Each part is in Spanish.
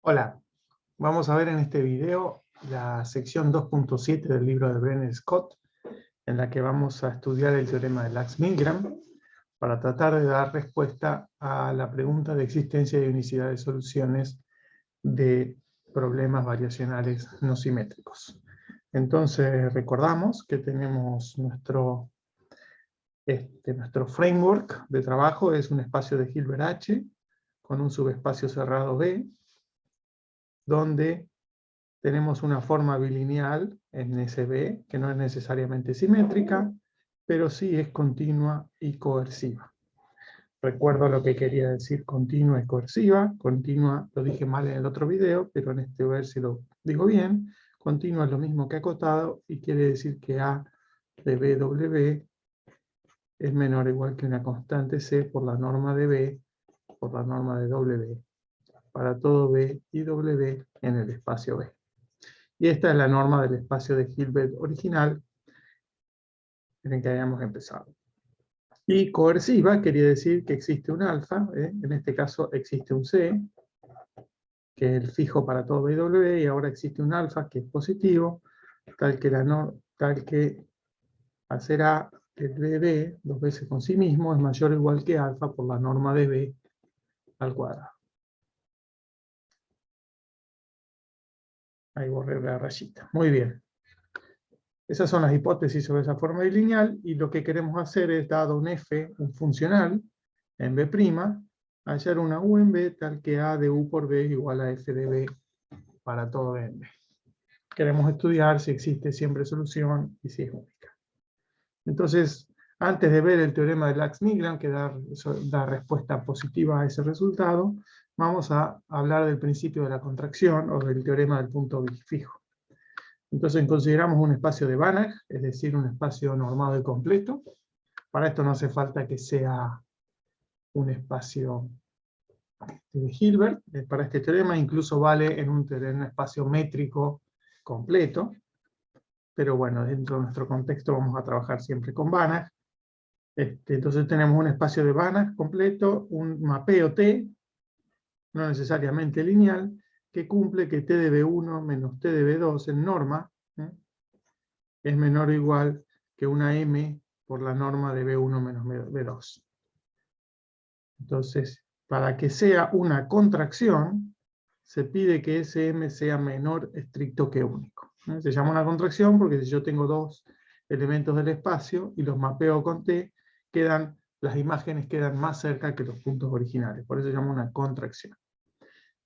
Hola, vamos a ver en este video la sección 2.7 del libro de Brenner Scott, en la que vamos a estudiar el teorema de Lax-Milgram para tratar de dar respuesta a la pregunta de existencia y unicidad de soluciones de problemas variacionales no simétricos. Entonces recordamos que tenemos nuestro framework de trabajo, es un espacio de Hilbert H con un subespacio cerrado B, donde tenemos una forma bilineal en SB, que no es necesariamente simétrica, pero sí es continua y coerciva. Recuerdo lo que quería decir continua y coerciva. Continua lo dije mal en el otro video, pero en este ver si lo digo bien. Continua es lo mismo que acotado y quiere decir que A de BW es menor o igual que una constante C por la norma de B por la norma de W para todo B y W en el espacio B. Y esta es la norma del espacio de Hilbert original en el que habíamos empezado. Y coerciva quería decir que existe un alfa, en este caso existe un C, que es el fijo para todo BW, y ahora existe un alfa que es positivo, tal que hacer A del BB dos veces con sí mismo es mayor o igual que alfa por la norma de B al cuadrado. Ahí borré la rayita. Muy bien. Esas son las hipótesis sobre esa forma bilineal, y lo que queremos hacer es, dado un f, un funcional, en B', hallar una u en B tal que A de u por B igual a f de B para todo B en B. Queremos estudiar si existe siempre solución y si es única. Entonces, antes de ver el teorema de Lax-Milgram, que da respuesta positiva a ese resultado, vamos a hablar del principio de la contracción o del teorema del punto fijo. Entonces consideramos un espacio de Banach, es decir, un espacio normado y completo. Para esto no hace falta que sea un espacio de Hilbert. Para este teorema incluso vale en un espacio métrico completo. Pero bueno, dentro de nuestro contexto vamos a trabajar siempre con Banach. Entonces tenemos un espacio de Banach completo, un mapeo T, no necesariamente lineal, que cumple que T de B1 menos T de B2 en norma, es menor o igual que una M por la norma de B1 menos B2. Entonces, para que sea una contracción, se pide que ese M sea menor estricto que único. Se llama una contracción porque si yo tengo dos elementos del espacio y los mapeo con T, las imágenes quedan más cerca que los puntos originales. Por eso se llama una contracción.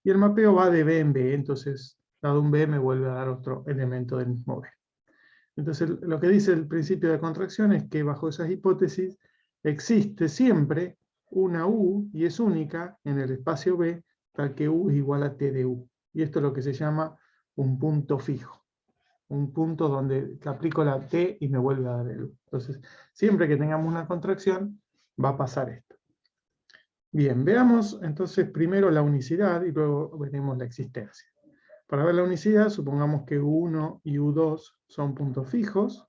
Y el mapeo va de B en B, entonces dado un B me vuelve a dar otro elemento del mismo B. Entonces, lo que dice el principio de contracción es que bajo esas hipótesis existe siempre una U, y es única, en el espacio B, tal que U es igual a T de U. Y esto es lo que se llama un punto fijo. Un punto donde aplico la T y me vuelve a dar el U. Entonces, siempre que tengamos una contracción, va a pasar esto. Bien, veamos entonces primero la unicidad y luego veremos la existencia. Para ver la unicidad, supongamos que U1 y U2 son puntos fijos.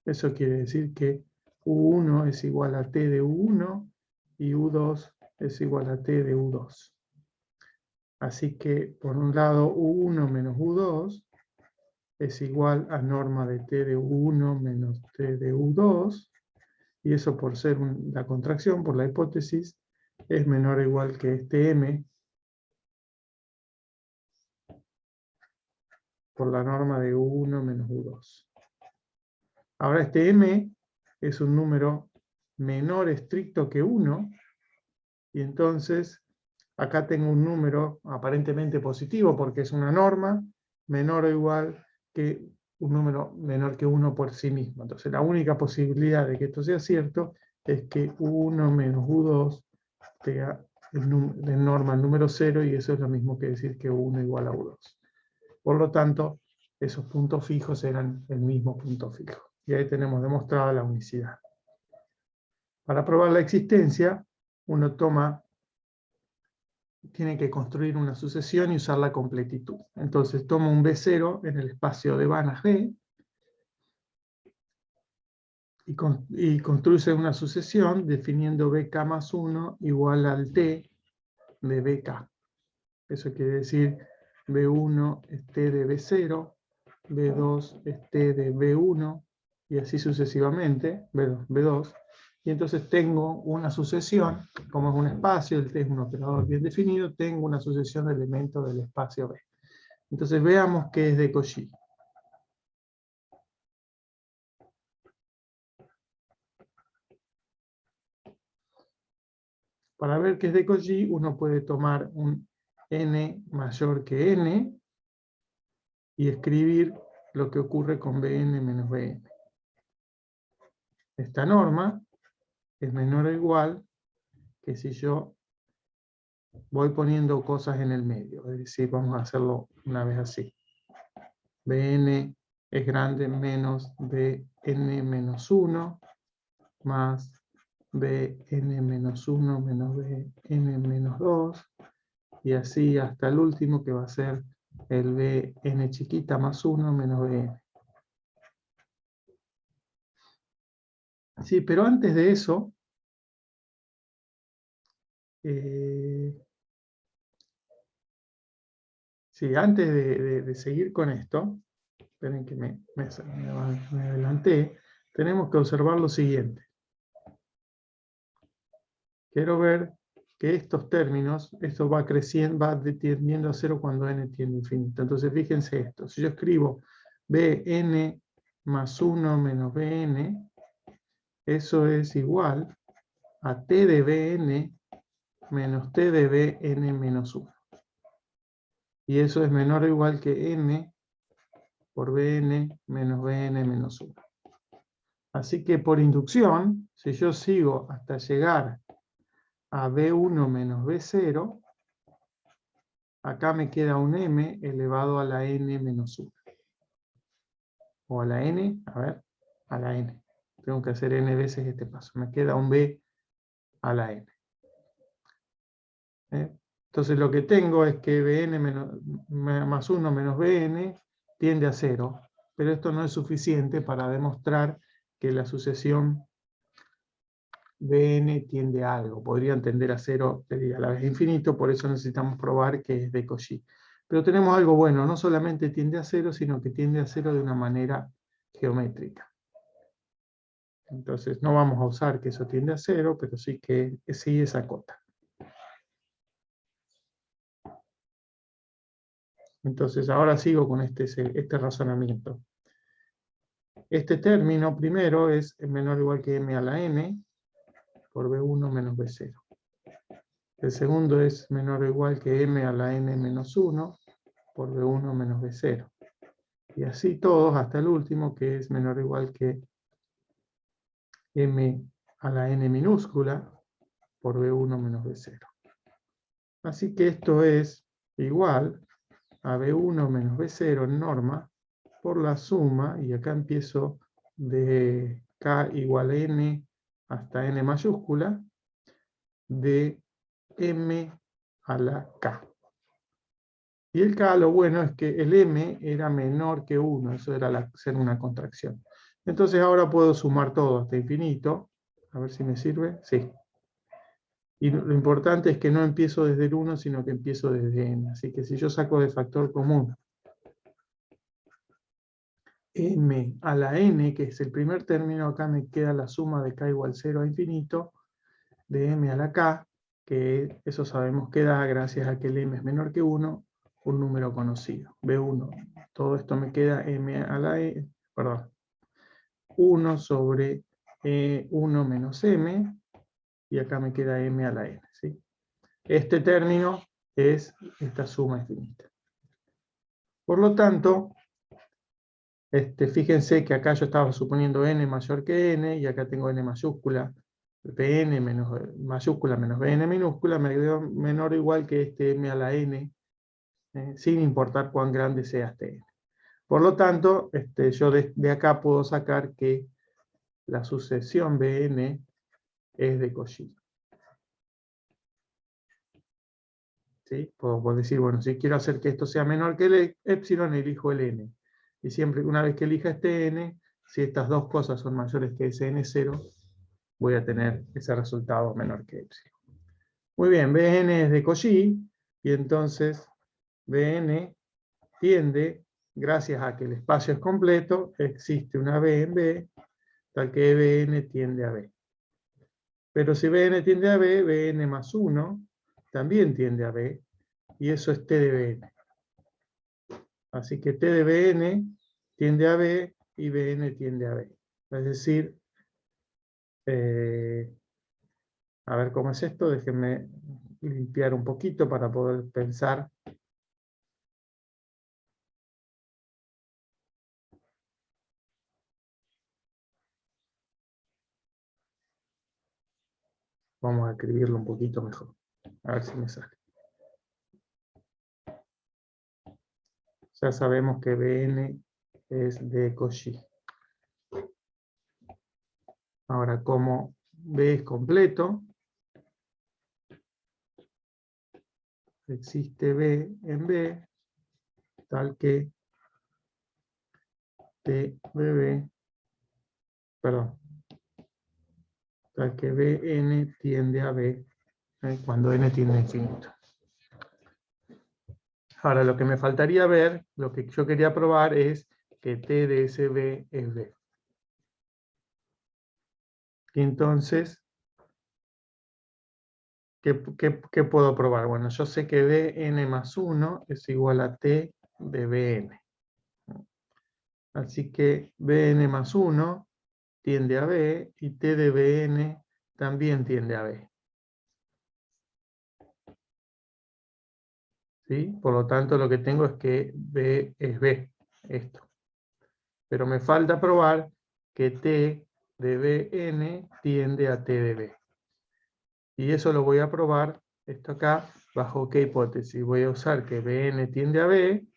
Eso quiere decir que U1 es igual a T de U1 y U2 es igual a T de U2. Así que, por un lado, U1 menos U2 es igual a norma de T de U1 menos T de U2, y eso por ser la contracción, por la hipótesis, es menor o igual que este M por la norma de U1 menos U2. Ahora este M es un número menor estricto que 1, y entonces acá tengo un número aparentemente positivo porque es una norma menor o igual que un número menor que 1 por sí mismo. Entonces la única posibilidad de que esto sea cierto es que U1 menos U2 tenga de norma el número 0, y eso es lo mismo que decir que U1 igual a U2. Por lo tanto, esos puntos fijos eran el mismo punto fijo. Y ahí tenemos demostrada la unicidad. Para probar la existencia, uno tiene que construir una sucesión y usar la completitud. Entonces tomo un B0 en el espacio de Banach B, y construye una sucesión definiendo bk más 1 igual al t de bk. Eso quiere decir B1 es t de B0, B2 es t de B1, y así sucesivamente, B2. Y entonces tengo una sucesión, como es un espacio, el t es un operador bien definido, tengo una sucesión de elementos del espacio B. Entonces veamos qué es de Cauchy. Para ver qué es de Cauchy, uno puede tomar un n mayor que n y escribir lo que ocurre con Bn menos Bn. Esta norma es menor o igual que si yo voy poniendo cosas en el medio. Es decir, vamos a hacerlo una vez así. Bn es grande menos Bn menos 1 más Bn menos 1 menos Bn menos 2 y así hasta el último que va a ser el Bn chiquita más 1 menos Bn. Sí, pero antes de eso, sí, antes de seguir con esto, esperen que me adelanté, tenemos que observar lo siguiente. Quiero ver que estos términos, esto va creciendo, va tendiendo a cero cuando n tiende a infinito. Entonces fíjense esto, si yo escribo bn más 1 menos bn, eso es igual a t de bn menos t de bn menos 1. Y eso es menor o igual que n por bn menos bn menos 1. Así que por inducción, si yo sigo hasta llegar a b1 menos b0, acá me queda un m elevado a la n menos 1. O a la n, a ver, a la n. Tengo que hacer n veces este paso. Me queda un b a la n. Entonces lo que tengo es que bn más 1 menos bn tiende a 0. Pero esto no es suficiente para demostrar que la sucesión Bn tiende a algo. Podrían tender a 0 a la vez infinito, por eso necesitamos probar que es de Cauchy. Pero tenemos algo bueno, no solamente tiende a 0, sino que tiende a 0 de una manera geométrica. Entonces no vamos a usar que eso tiende a 0, pero sí que sí esa cota. Entonces ahora sigo con este razonamiento. Este término primero es menor o igual que m a la n por b1 menos b0. El segundo es menor o igual que m a la n menos 1 por b1 menos b0. Y así todos hasta el último, que es menor o igual que m a la n minúscula por b1 menos b0. Así que esto es igual a b1 menos b0 en norma por la suma, y acá empiezo de k igual a n hasta n mayúscula, de m a la k. Y el k, lo bueno es que el m era menor que 1, eso era ser una contracción. Entonces ahora puedo sumar todo hasta infinito, a ver si me sirve, sí. Y lo importante es que no empiezo desde el 1, sino que empiezo desde n. Así que si yo saco de factor común m a la n, que es el primer término, acá me queda la suma de k igual 0 a infinito, de m a la k, que eso sabemos que da gracias a que el m es menor que 1, un número conocido, b1. Todo esto me queda m a la e, perdón, 1 sobre 1 menos m, y acá me queda m a la n. ¿Sí? Este término es esta suma infinita. Por lo tanto, fíjense que acá yo estaba suponiendo n mayor que n, y acá tengo n mayúscula, bn menos mayúscula menos bn minúscula, me quedó menor o igual que este m a la n, sin importar cuán grande sea este n. Por lo tanto, yo de acá puedo sacar que la sucesión bn es de Cauchy. ¿Sí? Puedo decir, bueno, si quiero hacer que esto sea menor que el epsilon, elijo el n. Y siempre, una vez que elija este n, si estas dos cosas son mayores que Sn0, voy a tener ese resultado menor que epsilon. Muy bien, Bn es de Cauchy, y entonces Bn tiende, gracias a que el espacio es completo, existe una B en B, tal que Bn tiende a B. Pero si Bn tiende a B, Bn más 1 también tiende a B, y eso es T de Bn. Así que T de Bn tiende a B y Bn tiende a B. Es decir, a ver cómo es esto, déjenme limpiar un poquito para poder pensar. Vamos a escribirlo un poquito mejor. A ver si me sale. Ya sabemos que Bn es de Cauchy. Ahora, como B es completo, existe B en B, tal que T de B, perdón, tal que Bn tiende a B cuando n tiende a infinito. Ahora, lo que me faltaría ver, lo que yo quería probar es que T de ese B es B. Y entonces, ¿qué puedo probar? Bueno, yo sé que Bn más 1 es igual a T de Bn. Así que Bn más 1 tiende a B y T de Bn también tiende a B. ¿Sí? Por lo tanto, lo que tengo es que B es B, esto. Pero me falta probar que T de Bn tiende a T de B. Y eso lo voy a probar, esto acá, bajo qué hipótesis. Voy a usar que Bn tiende a B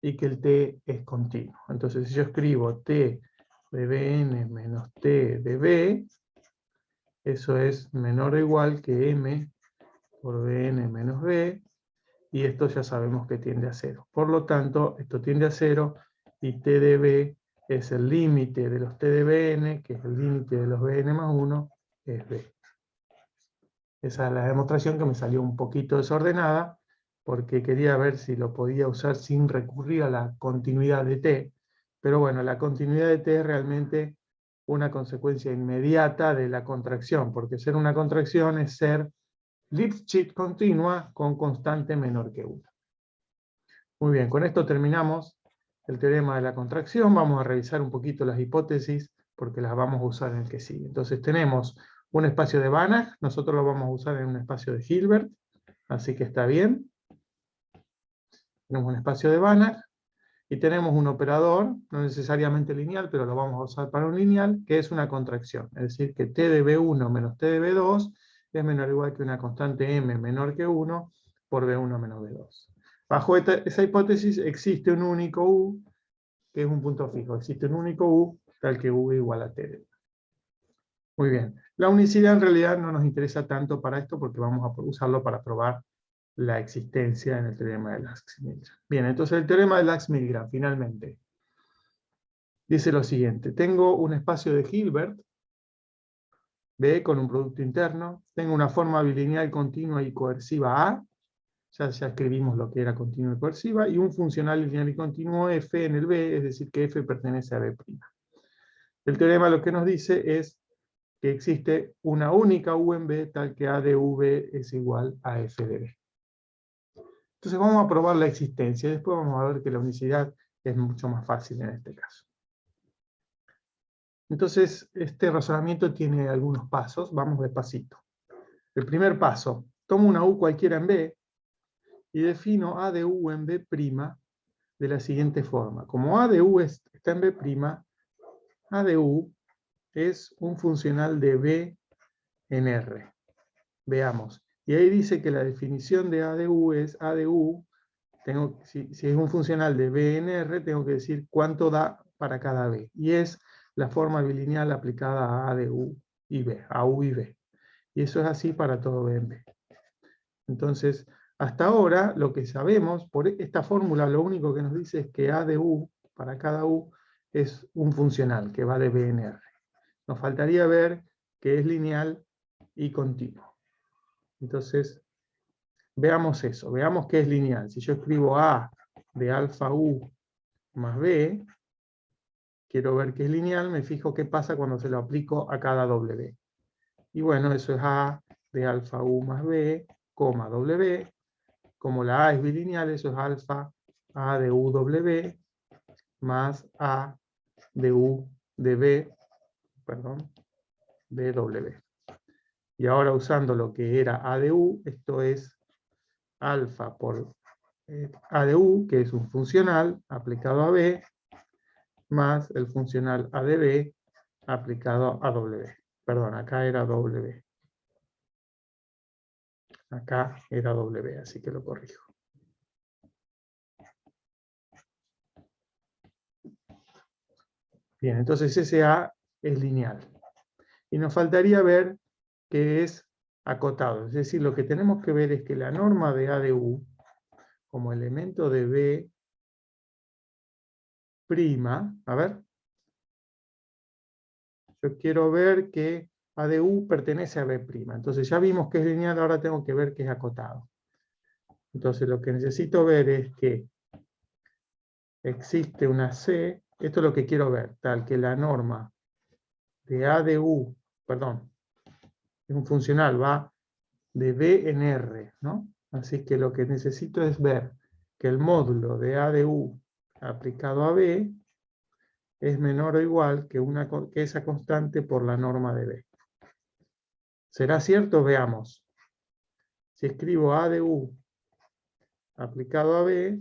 y que el T es continuo. Entonces, si yo escribo T de Bn menos T de B, eso es menor o igual que M por Bn menos B, y esto ya sabemos que tiende a 0. Por lo tanto, esto tiende a 0, y T de B es el límite de los T de Bn, que es el límite de los Bn más 1, es B. Esa es la demostración que me salió un poquito desordenada, porque quería ver si lo podía usar sin recurrir a la continuidad de T. Pero bueno, la continuidad de T es realmente una consecuencia inmediata de la contracción, porque ser una contracción es ser Lipschitz continua con constante menor que 1. Muy bien, con esto terminamos el teorema de la contracción. Vamos a revisar un poquito las hipótesis, porque las vamos a usar en el que sigue. Entonces tenemos un espacio de Banach, nosotros lo vamos a usar en un espacio de Hilbert, así que está bien. Tenemos un espacio de Banach, y tenemos un operador, no necesariamente lineal, pero lo vamos a usar para un lineal, que es una contracción. Es decir, que T de B1 menos T de B2 es menor o igual que una constante M menor que 1 por B1 menos B2. Bajo esa hipótesis existe un único U, que es un punto fijo. Existe un único U, tal que U igual a T de B. Muy bien. La unicidad en realidad no nos interesa tanto para esto, porque vamos a usarlo para probar la existencia en el teorema de Lax-Milgram. Bien, entonces el teorema de Lax-Milgram, finalmente, dice lo siguiente. Tengo un espacio de Hilbert, B con un producto interno. Tengo una forma bilineal continua y coerciva A. Ya escribimos lo que era continua y coerciva. Y un funcional lineal y continuo F en el B, es decir, que F pertenece a B'. El teorema lo que nos dice es que existe una única U en B, tal que A de V es igual a F de B. Entonces vamos a probar la existencia, y después vamos a ver que la unicidad es mucho más fácil en este caso. Entonces, este razonamiento tiene algunos pasos, vamos despacito. El primer paso, tomo una U cualquiera en B, y defino A de U en B' de la siguiente forma. Como A de U está en B', A de U es un funcional de B en R. Veamos. Y ahí dice que la definición de A de U es A de U, si es un funcional de B en R, tengo que decir cuánto da para cada B. Y es la forma bilineal aplicada a de U y B, a U y B. Y eso es así para todo B en B. Entonces, hasta ahora, lo que sabemos, por esta fórmula, lo único que nos dice es que A de U, para cada U, es un funcional que va de B en R. Nos faltaría ver que es lineal y continuo. Entonces, veamos eso, veamos qué es lineal. Si yo escribo A de alfa U más B, quiero ver qué es lineal, me fijo qué pasa cuando se lo aplico a cada W. Y bueno, eso es A de alfa U más B, coma W. Como la A es bilineal, eso es alfa A de U W más A de U de B, perdón, de W. Y ahora usando lo que era A de U, esto es alfa por A de U, que es un funcional aplicado a B, más el funcional A de B aplicado a W. Perdón, acá era W. Acá era W, así que lo corrijo. Bien, entonces ese A es lineal. Y nos faltaría ver que es acotado. Es decir, lo que tenemos que ver es que la norma de A de U, como elemento de B', a ver, yo quiero ver que A de U pertenece a B'. Entonces ya vimos que es lineal, ahora tengo que ver que es acotado. Entonces lo que necesito ver es que existe una C, esto es lo que quiero ver, tal que la norma de A de U, perdón, es un funcional, va de B en R, ¿no? Así que lo que necesito es ver que el módulo de A de U aplicado a B es menor o igual que esa constante por la norma de B. ¿Será cierto? Veamos. Si escribo A de U aplicado a B,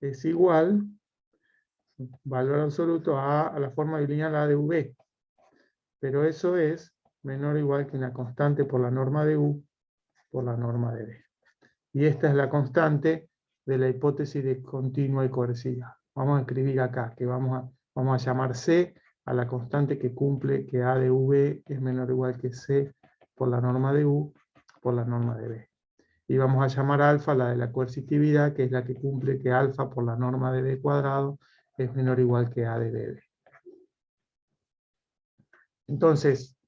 es igual, valor absoluto, a la forma bilineal A de UB. Pero eso es menor o igual que una constante por la norma de U por la norma de B. Y esta es la constante de la hipótesis de continua y coerciva. Vamos a escribir acá que vamos a llamar C a la constante que cumple que A de V es menor o igual que C por la norma de U por la norma de B. Y vamos a llamar alfa la de la coercitividad, que es la que cumple que alfa por la norma de B cuadrado es menor o igual que A de BB. Entonces,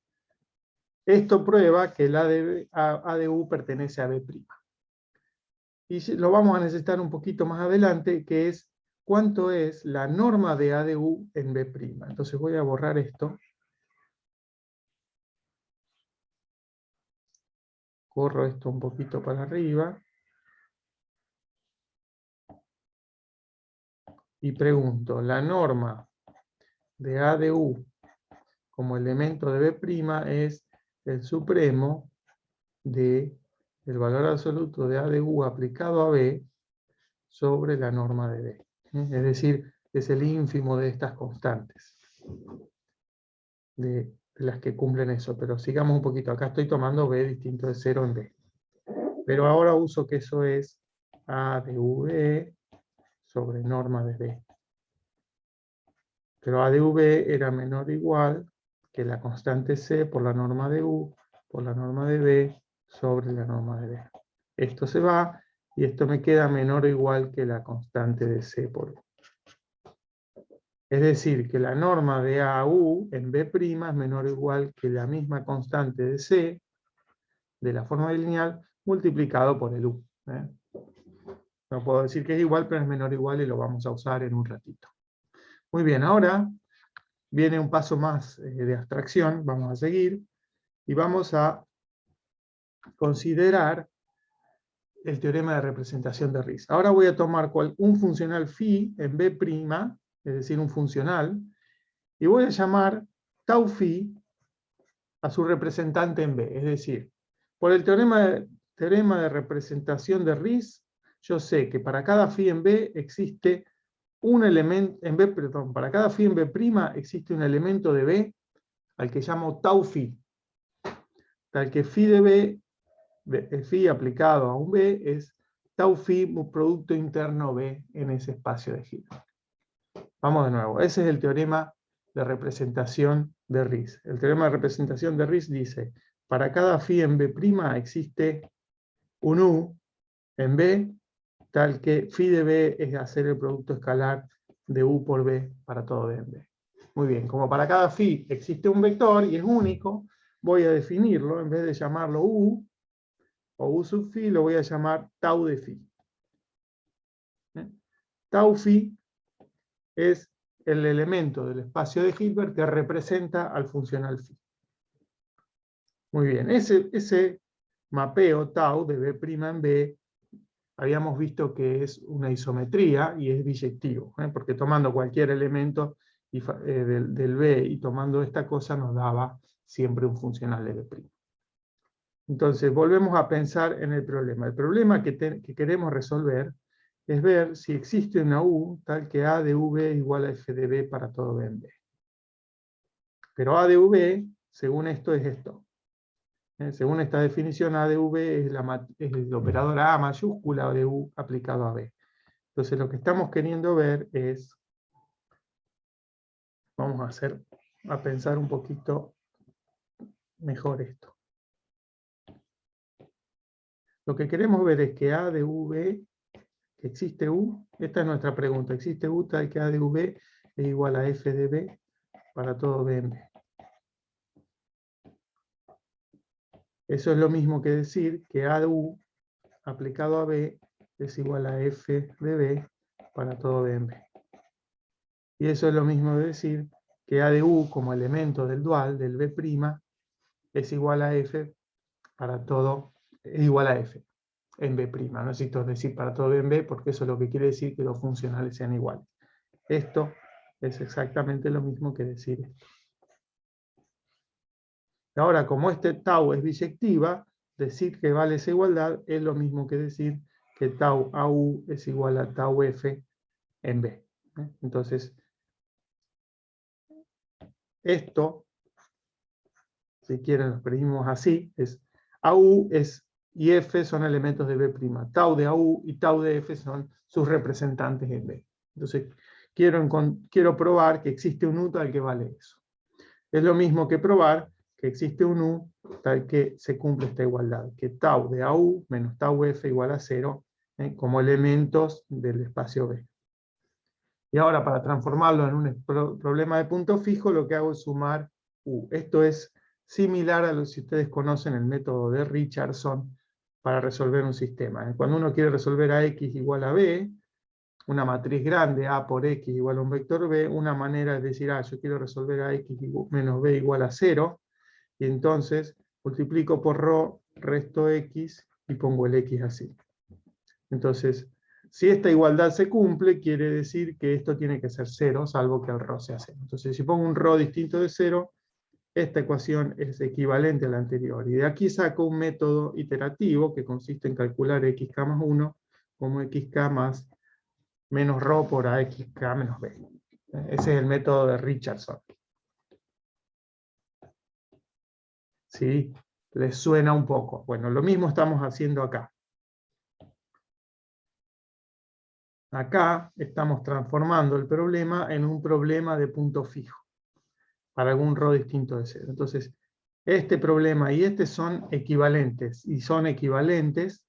esto prueba que el A de U pertenece a B'. Y lo vamos a necesitar un poquito más adelante, que es cuánto es la norma de A de U en B'. Entonces voy a borrar esto. Corro esto un poquito para arriba. Y pregunto, la norma de A de U como elemento de B' es el supremo del valor absoluto de A de U aplicado a B sobre la norma de B. Es decir, es el ínfimo de estas constantes, de las que cumplen eso. Pero sigamos un poquito. Acá estoy tomando B distinto de 0 en B. Pero ahora uso que eso es A de V sobre norma de B. Pero A de V era menor o igual que la constante C por la norma de U por la norma de B sobre la norma de B. Esto se va y esto me queda menor o igual que la constante de C por U. Es decir, que la norma de AU en B' es menor o igual que la misma constante de C de la forma lineal multiplicado por el U. No puedo decir que es igual, pero es menor o igual y lo vamos a usar en un ratito. Muy bien, ahora viene un paso más de abstracción, vamos a seguir, y vamos a considerar el teorema de representación de Riesz. Ahora voy a tomar un funcional phi en B', es decir, un funcional, y voy a llamar tau phi a su representante en B. Es decir, por el teorema de representación de Riesz, yo sé que para cada phi en B existe un elemento, para cada phi en B' existe un elemento de B al que llamo tau phi. Tal que phi de B, phi aplicado a un B, es tau phi un producto interno B en ese espacio de Hilbert. Vamos de nuevo, ese es el teorema de representación de Riesz. El teorema de representación de Riesz dice, para cada phi en B' existe un U en B, tal que phi de B es hacer el producto escalar de U por B para todo B en B. Muy bien, como para cada phi existe un vector y es único, voy a definirlo, en vez de llamarlo u, o u sub phi, lo voy a llamar tau de phi. Tau phi es el elemento del espacio de Hilbert que representa al funcional phi. Muy bien, ese mapeo tau de B' en B, habíamos visto que es una isometría y es biyectivo, porque tomando cualquier elemento del B y tomando esta cosa nos daba siempre un funcional de B'. Entonces volvemos a pensar en el problema. El problema que queremos resolver es ver si existe una U tal que A de V igual a F de B para todo B en B. Pero A de V, según esto, es esto. Según esta definición, A de V es el operador A mayúscula de U aplicado a B. Entonces lo que estamos queriendo ver es, vamos a pensar un poquito mejor esto. Lo que queremos ver es que A de V, que existe U, esta es nuestra pregunta, existe U tal que A de V es igual a F de B para todo B en B. Eso es lo mismo que decir que A de U aplicado a B es igual a F de B para todo B en B. Y eso es lo mismo de decir que A de U como elemento del dual, del B', es igual a F para todo, es igual a F en B'. No necesito decir para todo B en B porque eso es lo que quiere decir que los funcionales sean iguales. Esto es exactamente lo mismo que decir esto. Ahora, como este tau es biyectiva, decir que vale esa igualdad es lo mismo que decir que tau AU es igual a tau F en B. Entonces, esto, si quieren lo escribimos así, es AU y F son elementos de B'. Tau de AU y tau de F son sus representantes en B. Entonces, quiero probar que existe un U tal que vale eso. Es lo mismo que probar que existe un U tal que se cumple esta igualdad, que tau de AU menos tau F igual a 0, como elementos del espacio B. Y ahora, para transformarlo en un problema de punto fijo, lo que hago es sumar U. Esto es similar a lo que ustedes conocen el método de Richardson para resolver un sistema. Cuando uno quiere resolver a X igual a B, una matriz grande, A por X igual a un vector B, una manera es decir, yo quiero resolver a X menos B igual a 0, y entonces multiplico por ρ, resto X, y pongo el X así. Entonces, si esta igualdad se cumple, quiere decir que esto tiene que ser 0, salvo que el ρ sea 0. Entonces, si pongo un ρ distinto de 0, esta ecuación es equivalente a la anterior. Y de aquí saco un método iterativo que consiste en calcular xk más 1 como xk más menos ρ por AXK menos B. Ese es el método de Richardson. ¿Sí? ¿Les suena un poco? Bueno, lo mismo estamos haciendo acá. Acá estamos transformando el problema en un problema de punto fijo, para algún ρ distinto de 0. Entonces, este problema y este son equivalentes, y son equivalentes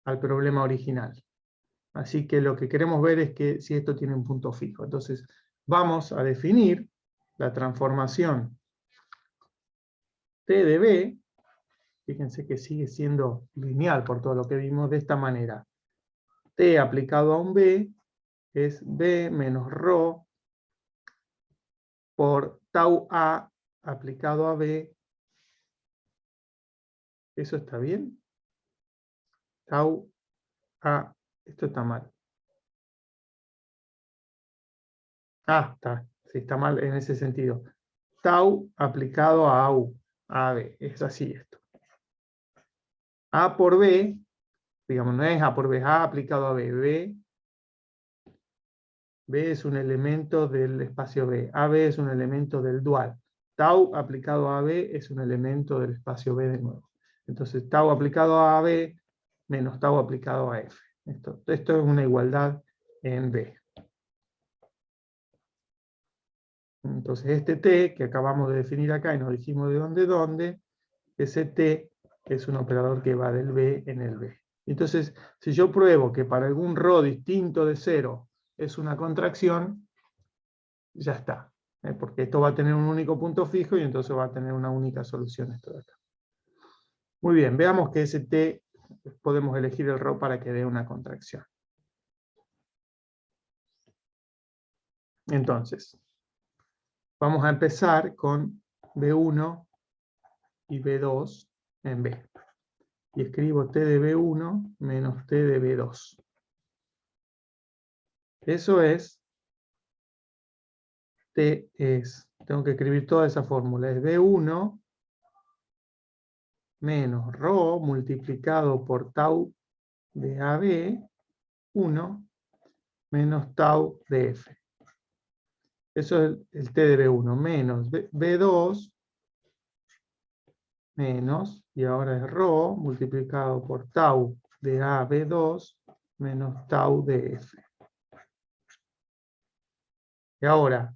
al problema original. Así que lo que queremos ver es que si esto tiene un punto fijo. Entonces, vamos a definir la transformación T de B, fíjense que sigue siendo lineal por todo lo que vimos de esta manera. T aplicado a un B es B menos ρ por tau A aplicado a B. ¿Eso está bien? Tau A, esto está mal. Está, sí, está mal en ese sentido. Tau aplicado a AU, a B, es así esto. A por B, digamos, no es A por B, es A aplicado a B. B es un elemento del espacio B. AB es un elemento del dual. Tau aplicado a B es un elemento del espacio B de nuevo. Entonces, tau aplicado a B menos tau aplicado a F. Esto es una igualdad en B. Entonces, este T, que acabamos de definir acá y nos dijimos de dónde, ese T es un operador que va del B en el B. Entonces, si yo pruebo que para algún ρ distinto de 0 es una contracción, ya está. porque esto va a tener un único punto fijo y entonces va a tener una única solución esto de acá. Muy bien, veamos que ese T podemos elegir el ρ para que dé una contracción. Entonces, vamos a empezar con B1 y B2 en B. Y escribo T de B1 menos T de B2. Eso es, T es, tengo que escribir toda esa fórmula, es B1 menos ρ multiplicado por tau de AB, 1 menos tau de F. Eso es el T de B1, menos B2, menos, y ahora es ρ multiplicado por tau de AB2 menos tau de F. Y ahora,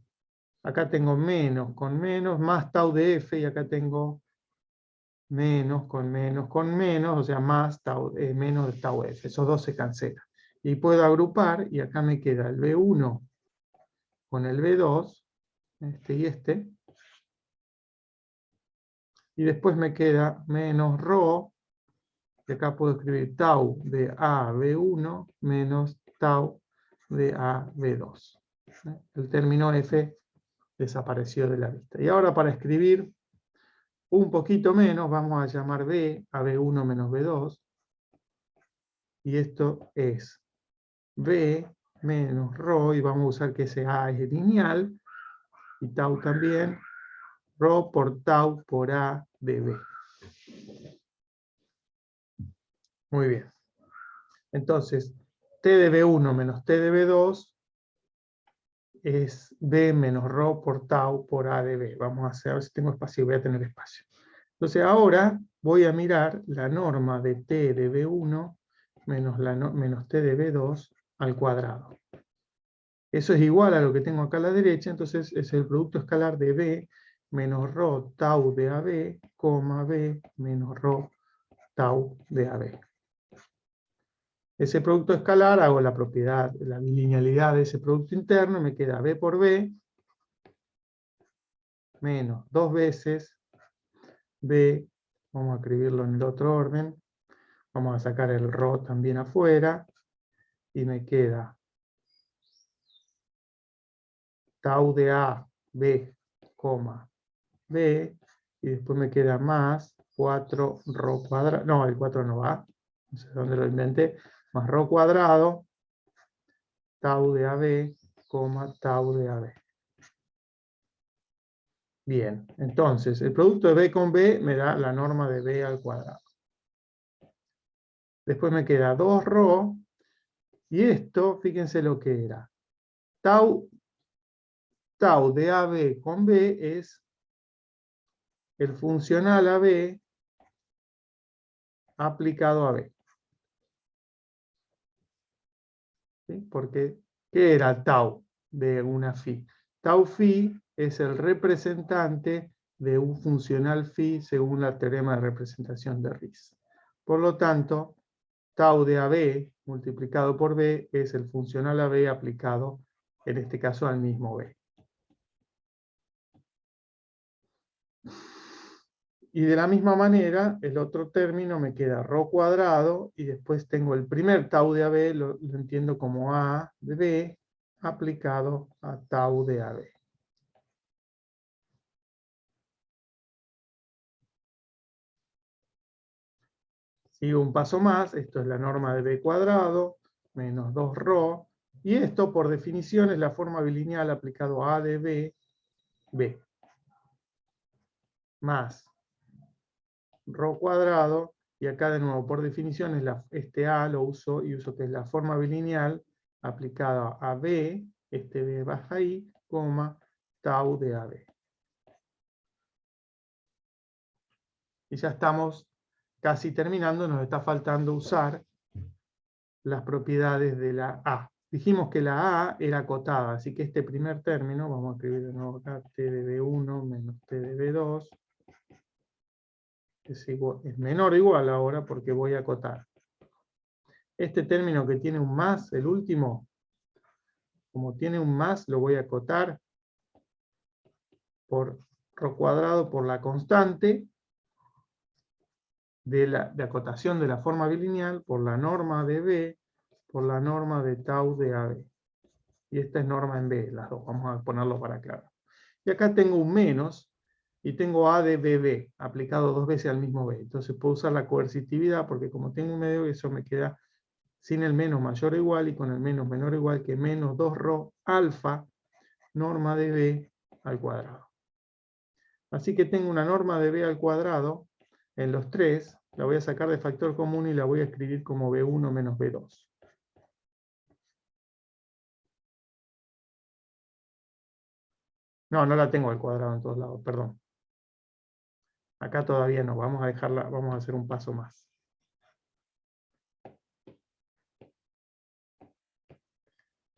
acá tengo menos con menos, más tau de F, y acá tengo menos con menos, o sea, más tau, menos de tau de F. Esos dos se cancelan. Y puedo agrupar, y acá me queda el B1 con el B2, este y este, y después me queda menos ρ, y acá puedo escribir tau de AB1 menos tau de AB2. El término F desapareció de la vista. Y ahora para escribir un poquito menos, vamos a llamar B a B1 menos B2, y esto es B menos ρ, y vamos a usar que ese A es lineal, y tau también, ρ por tau por A de B. Muy bien. Entonces, T de B1 menos T de B2 es B menos ρ por tau por A de B. Vamos a ver si tengo espacio, voy a tener espacio. Entonces ahora voy a mirar la norma de T de B1 menos T de B2 al cuadrado. Eso es igual a lo que tengo acá a la derecha, entonces es el producto escalar de B menos ρ tau de AB, B menos ρ tau de AB. Ese producto escalar, hago la propiedad, la bilinealidad de ese producto interno, me queda B por B, menos 2 veces B, vamos a escribirlo en el otro orden, vamos a sacar el ρ también afuera, y me queda tau de A, B, B, y después me queda más 4 ρ cuadrado, no, el 4 no va, no sé dónde lo inventé, más ρ cuadrado, tau de AB, tau de AB. Bien, entonces el producto de B con B me da la norma de B al cuadrado. Después me queda 2 ρ, y esto, fíjense lo que era. Tau de AB con B es el funcional AB aplicado a B. ¿Sí? Porque, ¿qué era tau de una phi? Tau phi es el representante de un funcional phi según la teorema de representación de Riesz. Por lo tanto, tau de AB multiplicado por B es el funcional AB aplicado, en este caso, al mismo B. Y de la misma manera, el otro término me queda ρ cuadrado, y después tengo el primer tau de AB, lo entiendo como A de B, aplicado a tau de AB. Sigo un paso más, esto es la norma de B cuadrado, menos 2 ρ, y esto por definición es la forma bilineal aplicado a de B, B, más ρ cuadrado, y acá de nuevo por definición es este A lo uso, y uso que es la forma bilineal aplicada a B, este B baja ahí, tau de AB. Y ya estamos casi terminando, nos está faltando usar las propiedades de la A. Dijimos que la A era acotada, así que este primer término, vamos a escribir de nuevo acá, T de B1 menos T de B2, es menor o igual ahora porque voy a acotar. Este término que tiene un más, el último, como tiene un más, lo voy a acotar, por ρ cuadrado por la constante de acotación de la forma bilineal por la norma de B por la norma de tau de AB. Y esta es norma en B, las dos, vamos a ponerlo para claro. Y acá tengo un menos, y tengo A de BB, aplicado dos veces al mismo B. Entonces puedo usar la coercitividad, porque como tengo un medio, eso me queda sin el menos mayor o igual, y con el menos menor o igual que menos 2ρ alfa, norma de B al cuadrado. Así que tengo una norma de B al cuadrado en los tres, la voy a sacar de factor común y la voy a escribir como B1 menos B2. No, no la tengo al cuadrado en todos lados, perdón. Acá todavía no, vamos a dejarla, vamos a hacer un paso más.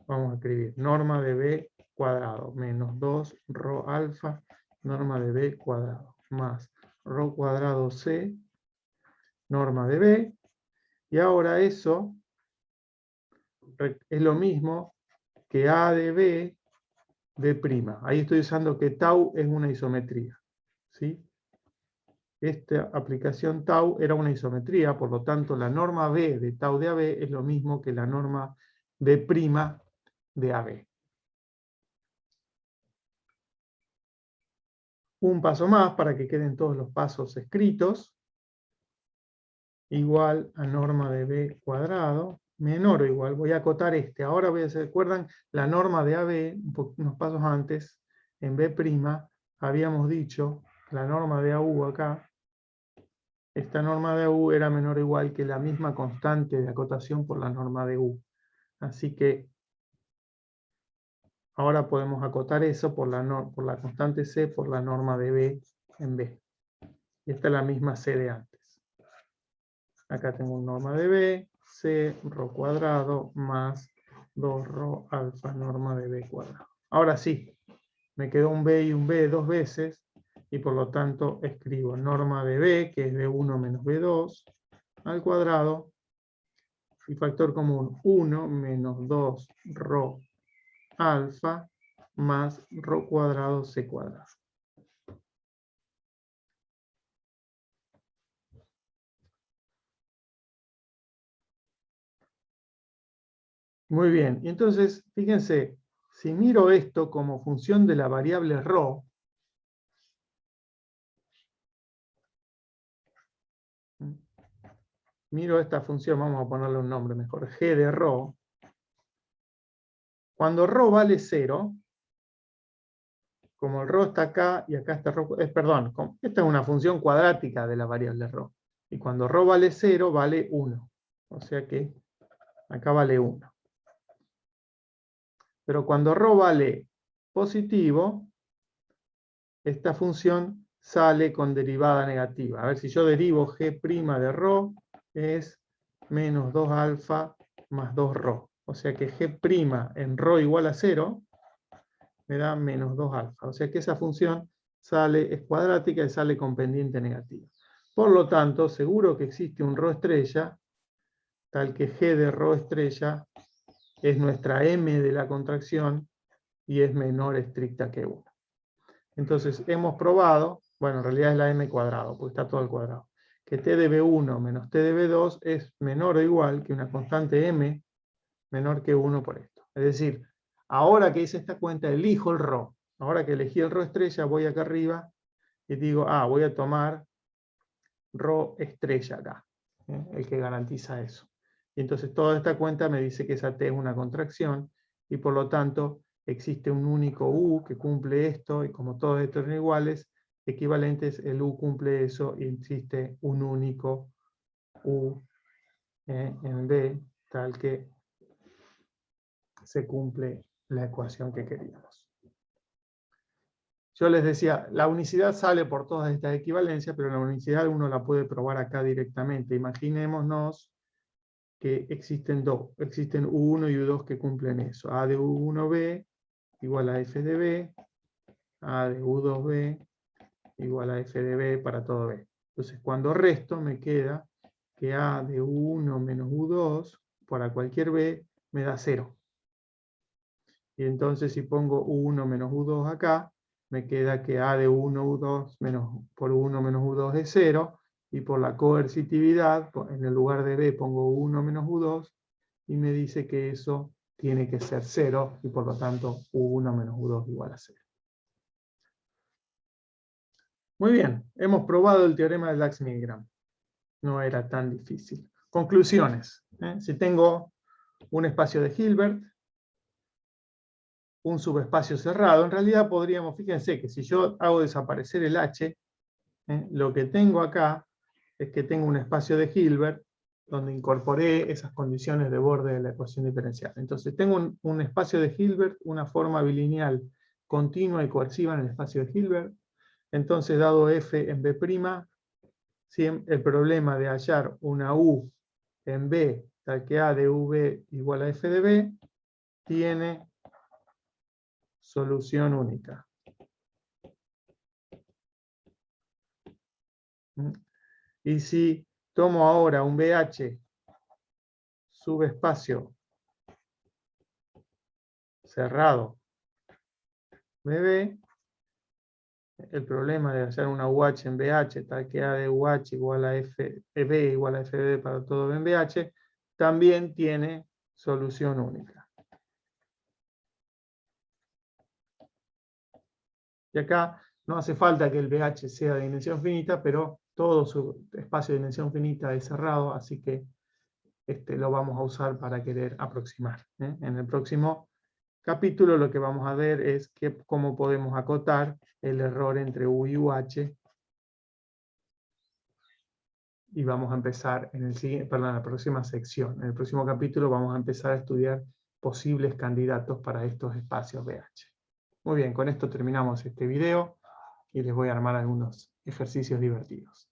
Vamos a escribir norma de B cuadrado menos 2ρ alfa, norma de B cuadrado, más ρ cuadrado C, norma de B. Y ahora eso es lo mismo que A de B de'. Ahí estoy usando que tau es una isometría. ¿Sí? Esta aplicación tau era una isometría, por lo tanto la norma B de tau de AB es lo mismo que la norma B' de AB. Un paso más para que queden todos los pasos escritos. Igual a norma de B cuadrado, menor o igual. Voy a acotar este. Ahora voy a hacer, ¿recuerdan? La norma de AB, unos pasos antes, en B', habíamos dicho, la norma de AU acá, esta norma de AU era menor o igual que la misma constante de acotación por la norma de U. Así que ahora podemos acotar eso por la constante C por la norma de B en B. Y esta es la misma C de antes. Acá tengo una norma de B, C, ρ cuadrado, más 2ρ alfa, norma de B cuadrado. Ahora sí, me quedó un B y un B dos veces, y por lo tanto escribo norma de B, que es B1 menos B2, al cuadrado, y factor común 1 menos 2ρ alfa, más ρ cuadrado C cuadrado. Muy bien, y entonces, fíjense, si miro esto como función de la variable ρ, miro esta función, vamos a ponerle un nombre mejor, g de ρ, cuando ρ vale 0, como el ρ está acá y acá está ρ, perdón, esta es una función cuadrática de la variable ρ, y cuando ρ vale 0, vale 1, o sea que acá vale 1. Pero cuando ρ vale positivo, esta función sale con derivada negativa. A ver, si yo derivo g' de ρ, es menos 2 alfa más 2ρ. O sea que g' en ρ igual a 0 me da menos 2 alfa. O sea que esa función es cuadrática y sale con pendiente negativa. Por lo tanto, seguro que existe un ρ estrella, tal que g de ρ estrella es nuestra m de la contracción y es menor estricta que 1. Entonces hemos probado, bueno, en realidad es la m cuadrado, porque está todo al cuadrado, que t de b1 menos t de b2 es menor o igual que una constante m menor que 1 por esto. Es decir, ahora que hice esta cuenta, elijo el ρ. Ahora que elegí el ρ estrella, voy acá arriba y digo, voy a tomar ρ estrella acá, el que garantiza eso. Y entonces toda esta cuenta me dice que esa t es una contracción y por lo tanto existe un único u que cumple esto y como todos estos son iguales, equivalentes, el u cumple eso y existe un único u en B tal que se cumple la ecuación que queríamos. Yo les decía, la unicidad sale por todas estas equivalencias, pero la unicidad uno la puede probar acá directamente. Imaginémonos que existen U1 y U2 que cumplen eso. A de U1B igual a F de B, A de U2B igual a F de B para todo B. Entonces, cuando resto, me queda que A de U1 menos U2 para cualquier B me da 0. Y entonces, si pongo U1 menos U2 acá, me queda que A de 1, U2 por 1 menos U2 es 0, y por la coercitividad, en el lugar de B pongo 1 menos U2, y me dice que eso tiene que ser 0, y por lo tanto U1 menos U2 igual a 0. Muy bien, hemos probado el teorema del Lax-Milgram. No era tan difícil. Conclusiones. Si tengo un espacio de Hilbert, un subespacio cerrado, en realidad podríamos, fíjense que si yo hago desaparecer el H, lo que tengo acá es que tengo un espacio de Hilbert donde incorporé esas condiciones de borde de la ecuación diferencial. Entonces tengo un espacio de Hilbert, una forma bilineal continua y coerciva en el espacio de Hilbert. Entonces, dado F en B', el problema de hallar una U en B, tal que A de UB igual a F de B, tiene solución única. Y si tomo ahora un BH subespacio cerrado BB, el problema de hallar una UH en BH, tal que A de UH igual a F, B igual a FB para todo B en BH, también tiene solución única. Y acá no hace falta que el BH sea de dimensión finita, pero todo su espacio de dimensión finita es cerrado, así que lo vamos a usar para querer aproximar. En el próximo capítulo lo que vamos a ver es cómo podemos acotar el error entre U y UH. Y vamos a empezar en la próxima sección. En el próximo capítulo vamos a empezar a estudiar posibles candidatos para estos espacios BH. Muy bien, con esto terminamos este video y les voy a armar algunos ejercicios divertidos.